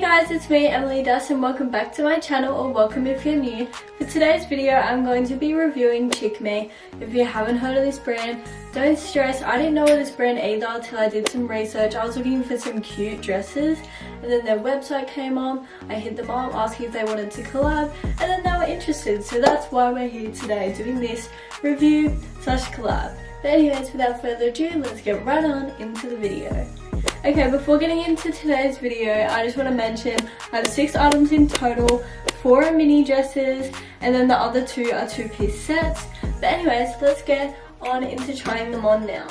guys, it's me, Emily Das, and welcome back to my channel, or welcome if you're new. For today's video, I'm going to be reviewing CHICME. If you haven't heard of this brand, don't stress. I didn't know of this brand either until I did some research. I was looking for some cute dresses, and then their website came on. I hit them up asking if they wanted to collab, and then they were interested. So that's why we're here today doing this review / collab. But anyways, without further ado, let's get right on into the video. Okay, before getting into today's video, I just want to mention I have 6 items in total. 4 are mini dresses, and then the other 2 are 2-piece sets. But anyways, let's get on into trying them on now.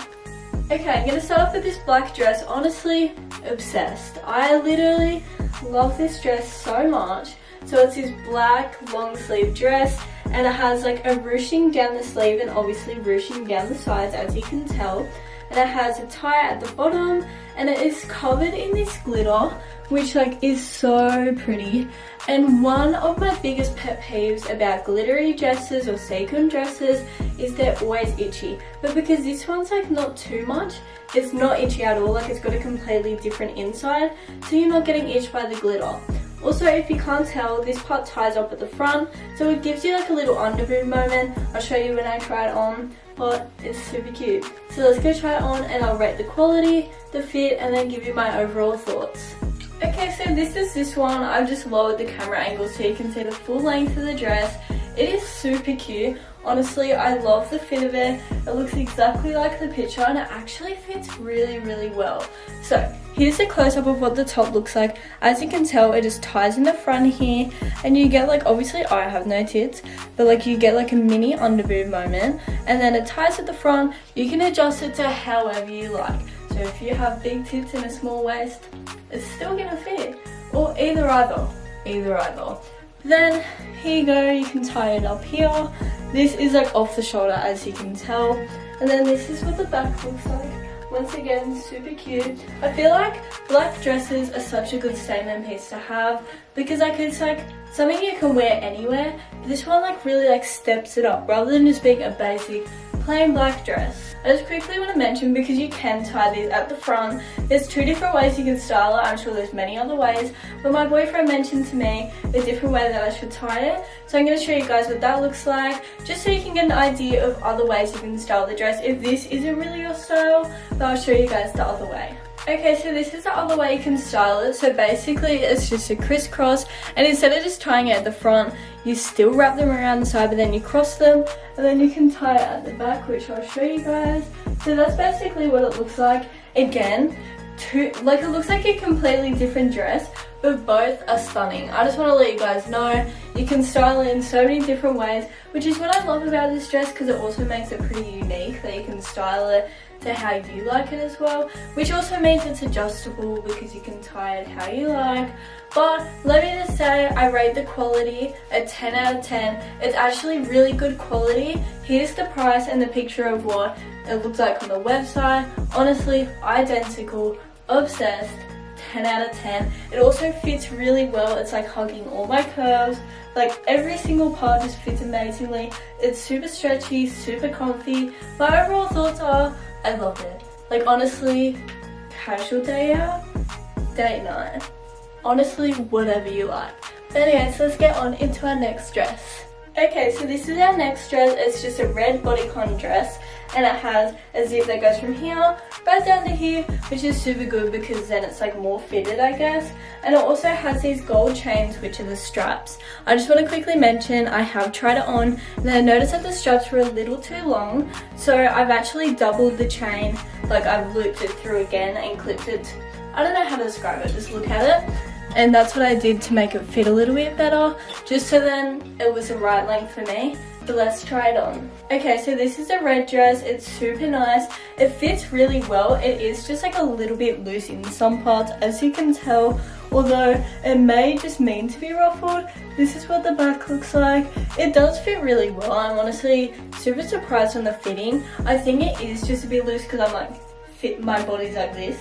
Okay, I'm going to start off with this black dress. Honestly, obsessed. I literally love this dress so much. So it's this black long sleeve dress, and it has like a ruching down the sleeve and obviously ruching down the sides, as you can tell. And it has a tie at the bottom, and it is covered in this glitter, which like is so pretty. And one of my biggest pet peeves about glittery dresses or sequin dresses is they're always itchy. But because this one's like not too much, it's not itchy at all. Like, it's got a completely different inside, so you're not getting itched by the glitter. Also, if you can't tell, this part ties up at the front, so it gives you like a little underboob moment. I'll show you when I try it on, but it's super cute. So let's go try it on, and I'll rate the quality, the fit, and then give you my overall thoughts. Okay, so this one. I've just lowered the camera angle so you can see the full length of the dress. It is super cute. Honestly, I love the fit of it. It looks exactly like the picture, and it actually fits really, really well. So here's a close-up of what the top looks like. As you can tell, it just ties in the front here, and you get like, obviously I have no tits, but like you get like a mini underboob moment, and then it ties at the front. You can adjust it to however you like. So if you have big tits and a small waist, it's still gonna fit, or either. Then here you go, you can tie it up here. This is like off the shoulder, as you can tell, and then this is what the back looks like. Once again, super cute. I feel like black dresses are such a good statement piece to have, because like it's like something you can wear anywhere. This one like really like steps it up rather than just being a basic plain black dress. I just quickly want to mention, because you can tie these at the front, there's 2 different ways you can style it. I'm sure there's many other ways, but my boyfriend mentioned to me a different way that I should tie it, so I'm going to show you guys what that looks like, just so you can get an idea of other ways you can style the dress if this isn't really your style. But I'll show you guys the other way. Okay, so this is the other way you can style it. So basically it's just a crisscross, and instead of just tying it at the front, you still wrap them around the side, but then you cross them, and then you can tie it at the back, which I'll show you guys. So that's basically what it looks like. Again, it looks like a completely different dress, but both are stunning. I just want to let you guys know you can style it in so many different ways, which is what I love about this dress, because it also makes it pretty unique that you can style it to how you like it as well, which also means it's adjustable because you can tie it how you like. But let me just say, I rate the quality a 10 out of 10. It's actually really good quality. Here's the price and the picture of what it looks like on the website. Honestly, identical, obsessed, 10 out of 10. It also fits really well. It's like hugging all my curves. Like every single part just fits amazingly. It's super stretchy, super comfy. My overall thoughts are, I love it. Like honestly, casual day out, date night. Honestly, whatever you like. But anyways, let's get on into our next dress. Okay, so this is our next dress. It's just a red bodycon dress, and it has a zip that goes from here right down to here, which is super good because then it's like more fitted, I guess. And it also has these gold chains, which are the straps. I just want to quickly mention, I have tried it on, and I noticed that the straps were a little too long, so I've actually doubled the chain. Like, I've looped it through again and clipped it. I don't know how to describe it, just look at it. And that's what I did to make it fit a little bit better, just so then it was the right length for me. So let's try it on. Okay, so this is a red dress. It's super nice. It fits really well. It is just like a little bit loose in some parts, as you can tell. Although it may just mean to be ruffled. This is what the back looks like. It does fit really well. I'm honestly super surprised on the fitting. I think it is just a bit loose because I'm like, my body's like this.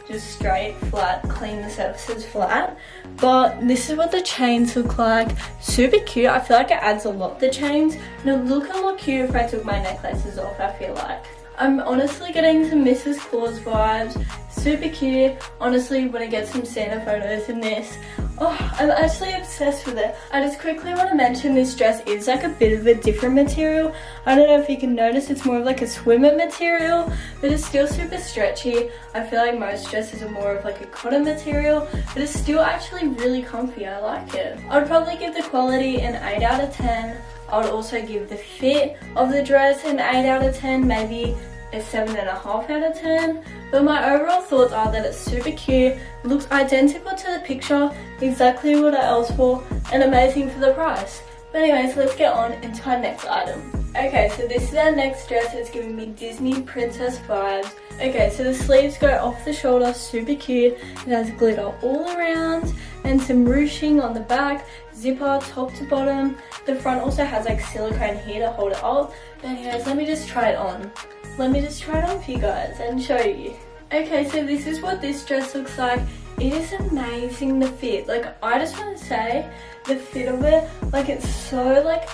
Just straight, flat, clean the surfaces flat. But this is what the chains look like. Super cute. I feel like it adds a lot, the chains. And it would look a lot cute if I took my necklaces off, I feel like. I'm honestly getting some Mrs. Claus vibes. Super cute. Honestly, when I get some Santa photos in this, oh, I'm actually obsessed with it. I just quickly want to mention this dress is like a bit of a different material. I don't know if you can notice, it's more of like a swimmer material, but it's still super stretchy. I feel like most dresses are more of like a cotton material, but it's still actually really comfy. I like it. I would probably give the quality an 8 out of 10. I would also give the fit of the dress an 8 out of 10, maybe a 7.5 out of 10. But my overall thoughts are that it's super cute, looks identical to the picture, exactly what I asked for, and amazing for the price. But anyways, let's get on into our next item. Okay, so this is our next dress. It's giving me Disney princess vibes. Okay, so the sleeves go off the shoulder, super cute. It has glitter all around and some ruching on the back, zipper top to bottom. The front also has like silicone here to hold it up. But anyways, let me just try it on. Let me just try it on for you guys and show you. Okay, so this is what this dress looks like. It is amazing, the fit. Like, I just want to say, the fit of it, like, it's so like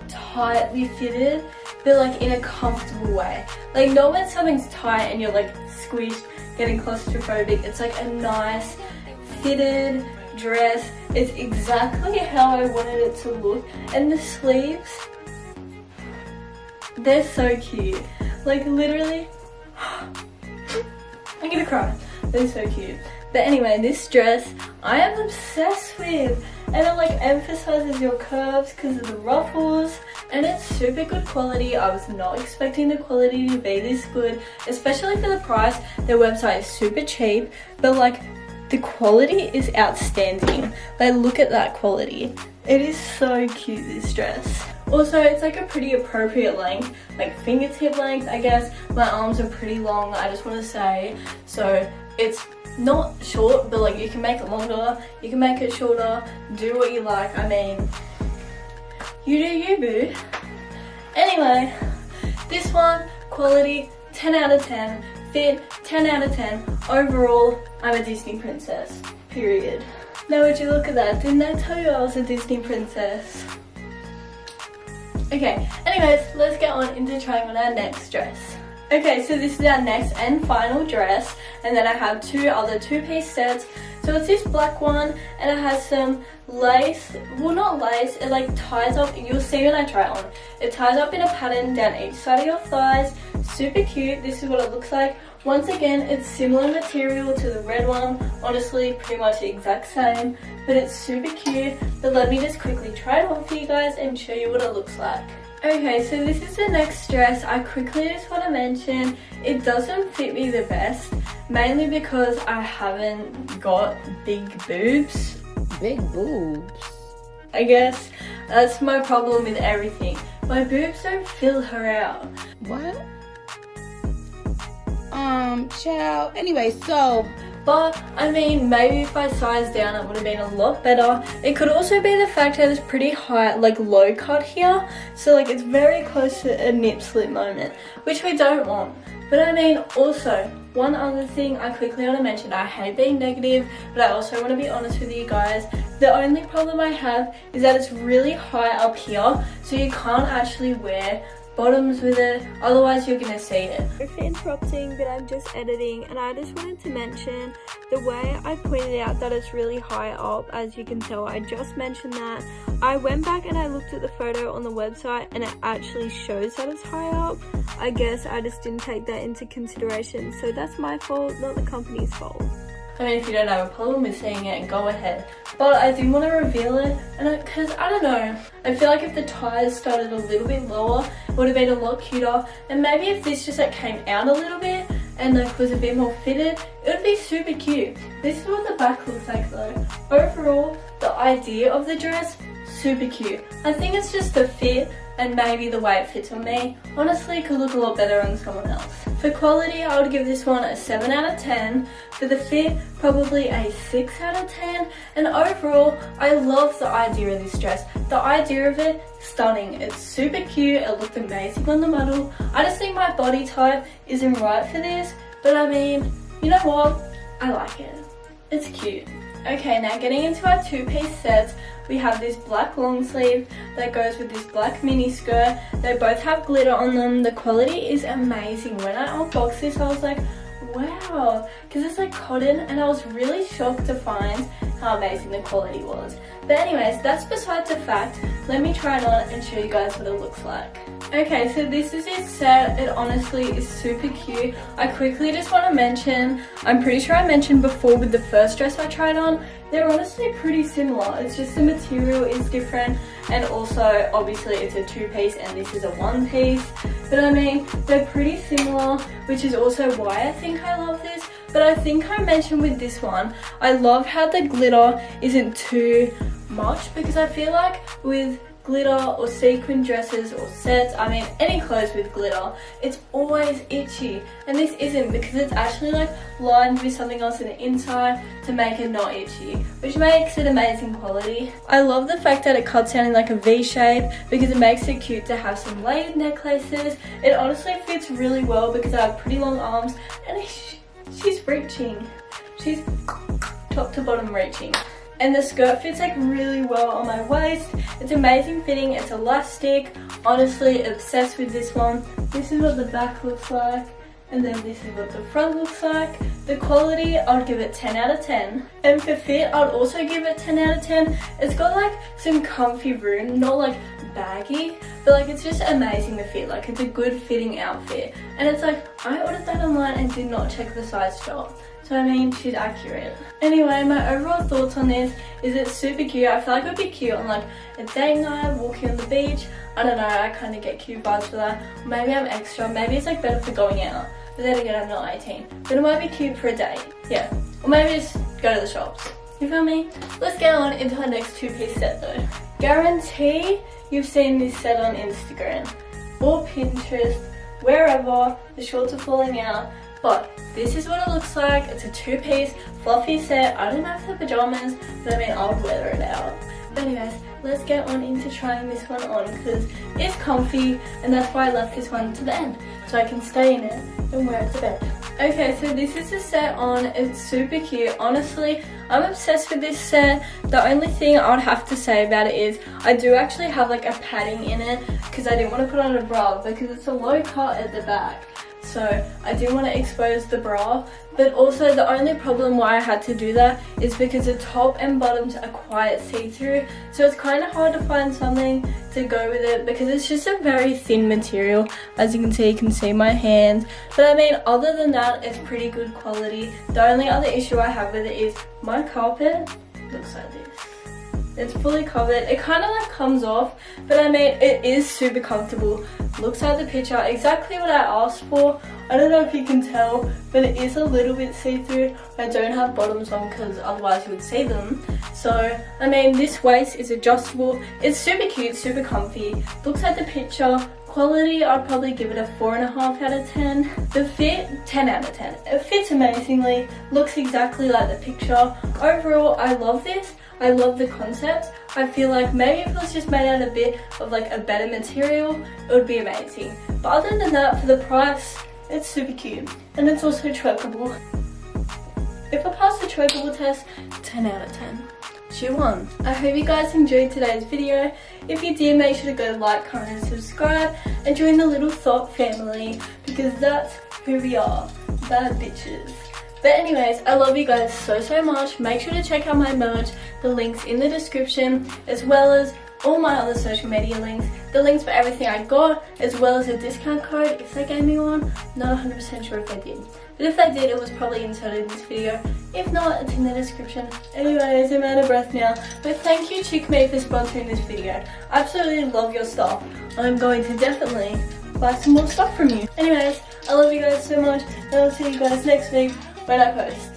tightly fitted, but like in a comfortable way. Like, not when something's tight and you're like squished, getting claustrophobic. It's like a nice fitted dress. It's exactly how I wanted it to look. And the sleeves, they're so cute. Like, literally, I'm gonna cry. They're so cute. But anyway, this dress I am obsessed with, and it like emphasizes your curves because of the ruffles, and it's super good quality. I was not expecting the quality to be this good, especially for the price. Their website is super cheap, but like the quality is outstanding. Like, look at that quality. It is so cute, this dress. Also, it's like a pretty appropriate length, like fingertip length, I guess. My arms are pretty long, I just want to say. So it's not short, but like you can make it longer, you can make it shorter, do what you like. I mean, you do you, boo. Anyway, this one, quality 10 out of 10, fit 10 out of 10. Overall, I'm a Disney princess, period. Now would you look at that, didn't I tell you I was a Disney princess? Okay, anyways, let's get on into trying on our next dress. Okay, so this is our next and final dress, and then I have two other two-piece sets. So it's this black one, and it has some lace, well, not lace, it like ties up, you'll see when I try it on. It ties up in a pattern down each side of your thighs, super cute. This is what it looks like. Once again, it's similar material to the red one, honestly pretty much the exact same, but it's super cute. But let me just quickly try it on for you guys and show you what it looks like. Okay, so this is the next dress. I quickly just want to mention, it doesn't fit me the best, mainly because I haven't got big boobs. Big boobs? I guess that's my problem with everything. My boobs don't fill her out. What? Child. Anyway, so. But, I mean, maybe if I sized down it would have been a lot better. It could also be the fact that it's pretty high, like low cut here. So like it's very close to a nip slip moment, which we don't want. But I mean, also, one other thing I quickly want to mention, I hate being negative, but I also want to be honest with you guys. The only problem I have is that it's really high up here, so you can't actually wear bottoms with it, otherwise you're gonna see it. Sorry for interrupting, but I'm just editing, and I just wanted to mention the way I pointed out that it's really high up. As you can tell, I just mentioned that. I went back and I looked at the photo on the website, and it actually shows that it's high up. I guess I just didn't take that into consideration, so that's my fault, not the company's fault. I mean, if you don't have a problem with seeing it, go ahead. But I didn't want to reveal it, and because I don't know, I feel like if the ties started a little bit lower, it would have been a lot cuter. And maybe if this just like came out a little bit and like was a bit more fitted, it would be super cute. This is what the back looks like though. Overall, the idea of the dress, super cute. I think it's just the fit and maybe the way it fits on me. Honestly, it could look a lot better on someone else. For quality, I would give this one a 7 out of 10. For the fit, probably a 6 out of 10. And overall, I love the idea of this dress. The idea of it, stunning. It's super cute. It looked amazing on the model. I just think my body type isn't right for this. But I mean, you know what? I like it. It's cute. Okay, now getting into our two-piece sets, we have this black long sleeve that goes with this black mini skirt. They both have glitter on them. The quality is amazing. When I unboxed this, I was like, wow, because it's like cotton, and I was really shocked to find how amazing the quality was. But anyways, that's besides the fact. Let me try it on and show you guys what it looks like. Okay, so this is it set. It honestly is super cute. I quickly just want to mention, I'm pretty sure I mentioned before with the first dress I tried on, they're honestly pretty similar. It's just the material is different, and also obviously it's a two-piece and this is a one-piece. But I mean, they're pretty similar, which is also why I think I love this. But I think I mentioned with this one, I love how the glitter isn't too much, because I feel like with glitter or sequin dresses or sets, I mean any clothes with glitter, it's always itchy, and this isn't, because it's actually like lined with something else in the inside to make it not itchy, which makes it amazing quality. I love the fact that it cuts down in like a V shape, because it makes it cute to have some layered necklaces. It honestly fits really well because I have pretty long arms, and she's reaching, she's top to bottom reaching. And the skirt fits like really well on my waist. It's amazing fitting, it's elastic. Honestly, obsessed with this one. This is what the back looks like, and then this is what the front looks like. The quality, I'd give it 10 out of 10. And for fit, I'd also give it 10 out of 10. It's got like some comfy room, not like baggy, but like it's just amazing to fit. Like it's a good fitting outfit. And it's like, I ordered that online and did not check the size shop. So I mean, she's accurate. Anyway, my overall thoughts on this is it's super cute. I feel like it would be cute on like a date night, walking on the beach. I don't know, I kind of get cute vibes for that. Maybe I'm extra, maybe it's like better for going out. But then again, I'm not 18. But it might be cute for a date, yeah. Or maybe just go to the shops. You feel me? Let's get on into our next two-piece set though. Guarantee you've seen this set on Instagram or Pinterest, wherever. The shorts are falling out. But this is what it looks like. It's a two-piece fluffy set. I don't know if they're pajamas, but I mean, I would wear it out. But anyways, let's get on into trying this one on, because it's comfy, and that's why I left this one to the end, so I can stay in it and wear it to bed. Okay, so this is the set on. It's super cute. Honestly, I'm obsessed with this set. The only thing I would have to say about it is I do actually have like a padding in it, because I didn't want to put on a bra, because it's a low cut at the back. So I do want to expose the bra, but also the only problem why I had to do that is because the top and bottoms are quite see-through, so it's kind of hard to find something to go with it, because it's just a very thin material. As you can see my hands. But I mean, other than that, it's pretty good quality. The only other issue I have with it is my carpet looks like this. It's fully covered. It kind of like comes off, but I mean, it is super comfortable. Looks like the picture, exactly what I asked for. I don't know if you can tell, but it is a little bit see-through. I don't have bottoms on because otherwise you would see them. So, I mean, this waist is adjustable. It's super cute, super comfy. Looks like the picture. Quality, I'd probably give it a 4.5 out of 10. The fit, 10 out of 10. It fits amazingly, looks exactly like the picture. Overall, I love this. I love the concept. I feel like maybe if it was just made out a bit of like a better material, it would be amazing. But other than that, for the price, it's super cute. And it's also twerkable. If I pass the twerkable test, 10 out of 10. She won. I hope you guys enjoyed today's video. If you did, make sure to go like, comment and subscribe and join the Little Thought family, because that's who we are, bad bitches. But anyways, I love you guys so much. Make sure to check out my merch, the links in the description, as well as all my other social media links, the links for everything I got, as well as a discount code if they gave me one. Not 100% sure if they did. But if they did, it was probably inserted in this video. If not, it's in the description. Anyways, I'm out of breath now. But thank you CHICME for sponsoring this video. I absolutely love your stuff. I'm going to definitely buy some more stuff from you. Anyways, I love you guys so much, and I'll see you guys next week when I post.